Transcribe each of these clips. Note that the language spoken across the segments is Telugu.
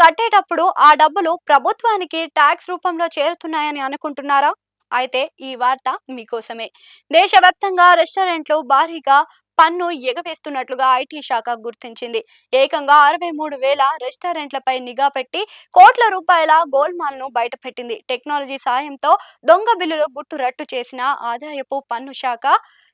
కట్టేటప్పుడు ఆ డబ్బులు ప్రభుత్వానికి టాక్స్ రూపంలో చేరుతున్నాయని అనుకుంటున్నారా? అయితే ఈ వార్త మీకోసమే. దేశవ్యాప్తంగా రెస్టారెంట్లు భారీగా పన్ను ఎగవేస్తున్నట్లుగా ఐటీ శాఖ గుర్తించింది. ఏకంగా 63,000 రెస్టారెంట్లపై నిఘా పెట్టి కోట్ల రూపాయల గోల్మాల్‌ను బయటపెట్టింది. టెక్నాలజీ సాయంతో దొంగ బిల్లులు గుట్టు చేసిన ఆదాయపు పన్ను శాఖ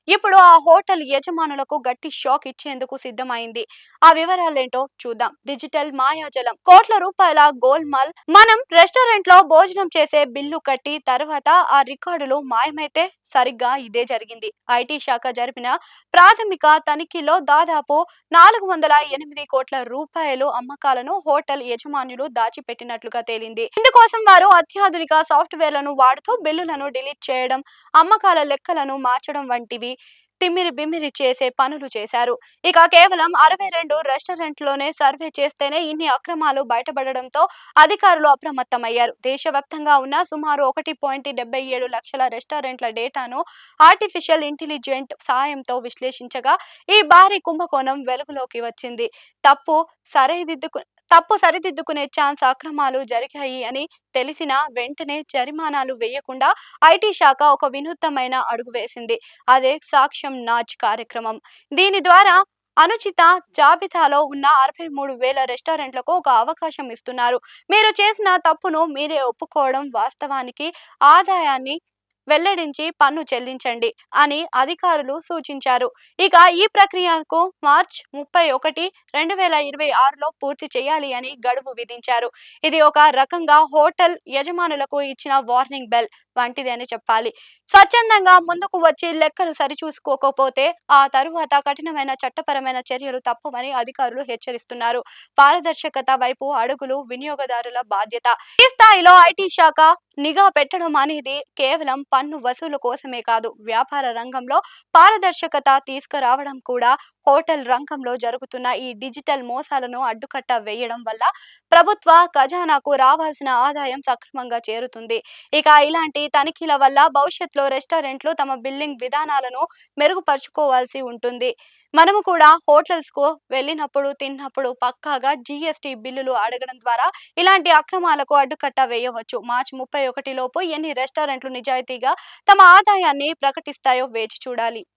ఇప్పుడు ఆ హోటల్ యజమానులకు గట్టి షాక్ ఇచ్చేందుకు సిద్ధమైంది. ఆ వివరాలేంటో చూద్దాం. డిజిటల్ మాయాజాలం, కోట్ల రూపాయల గోల్మాల్. మనం రెస్టారెంట్ లో భోజనం చేసే బిల్లు కట్టి తర్వాత ఆ రికార్డులు మాయమైతే సరిగ్గా ఇదే జరిగింది. ఐటీ శాఖ జరిపిన ప్రాథమిక తనిఖీలో దాదాపు 408 కోట్ల రూపాయలు అమ్మకాలను హోటల్ యజమానులు దాచిపెట్టినట్లుగా తేలింది. ఇందుకోసం వారు అత్యాధునిక సాఫ్ట్వేర్లను వాడుతూ బిల్లులను డిలీట్ చేయడం, అమ్మకాల లెక్కలను మార్చడం వంటివి తిమ్మిరి బిమ్మిరి చేసే పనులు చేశారు. ఇక కేవలం 62 రెస్టారెంట్లోనే సర్వే చేస్తేనే ఇన్ని అక్రమాలు బయటపడడంతో అధికారులు అప్రమత్తమయ్యారు. దేశవ్యాప్తంగా ఉన్న సుమారు 1.77 లక్షల రెస్టారెంట్ల డేటాను ఆర్టిఫిషియల్ ఇంటెలిజెంట్ సాయంతో విశ్లేషించగా ఈ భారీ కుంభకోణం వెలుగులోకి వచ్చింది. తప్పు సరిదిద్దుకు తప్పు సరిదిద్దుకునే ఛాన్స్ అక్రమాలు జరిగాయి అని తెలిసిన వెంటనే జరిమానాలు వేయకుండా ఐటీ శాఖ ఒక వినూత్నమైన అడుగు వేసింది. అదే సాక్ష్యం నాచ్ కార్యక్రమం. దీని ద్వారా అనుచిత జాబితాలో ఉన్న 63,000 రెస్టారెంట్లకు ఒక అవకాశం ఇస్తున్నారు. మీరు చేసిన తప్పును మీరే ఒప్పుకోవడం, వాస్తవానికి ఆదాయాన్ని వెల్లడించి పన్ను చెల్లించండి అని అధికారులు సూచించారు. ఇక ఈ ప్రక్రియకు మార్చి 31, 2026లో పూర్తి చేయాలి అని గడువు విధించారు. ఇది ఒక రకంగా హోటల్ యజమానులకు ఇచ్చిన వార్నింగ్ బెల్ వంటిది అని చెప్పాలి. స్వచ్ఛందంగా ముందుకు వచ్చి లెక్కలు సరిచూసుకోకపోతే ఆ తరువాత కఠినమైన చట్టపరమైన చర్యలు తప్పవని అధికారులు హెచ్చరిస్తున్నారు. పారదర్శకత వైపు అడుగులు వినియోగదారుల బాధ్యత. ఈ స్థాయిలో ఐటీ శాఖ నిఘా పెట్టడం అనేది కేవలం పన్ను వసూలు కోసమే కాదు, వ్యాపార రంగంలో పారదర్శకత తీసుకురావడం కూడా. హోటల్ రంగంలో జరుగుతున్న ఈ డిజిటల్ మోసాలను అడ్డుకట్ట వేయడం వల్ల ప్రభుత్వ ఖజానాకు రావాల్సిన ఆదాయం సక్రమంగా చేరుతుంది. ఇక ఇలాంటి తనిఖీల వల్ల భవిష్యత్తులో రెస్టారెంట్లు తమ బిల్లింగ్ విధానాలను మెరుగుపరుచుకోవాల్సి ఉంటుంది. మనము కూడా హోటల్స్ కు వెళ్ళినప్పుడు, తిన్నప్పుడు పక్కాగా జీఎస్టీ బిల్లులు అడగడం ద్వారా ఇలాంటి అక్రమాలకు అడ్డుకట్ట వేయవచ్చు. మార్చి 31 లోపు ఎన్ని రెస్టారెంట్లు నిజాయితీగా తమ ఆదాయాన్ని ప్రకటిస్తాయో వేచి చూడాలి.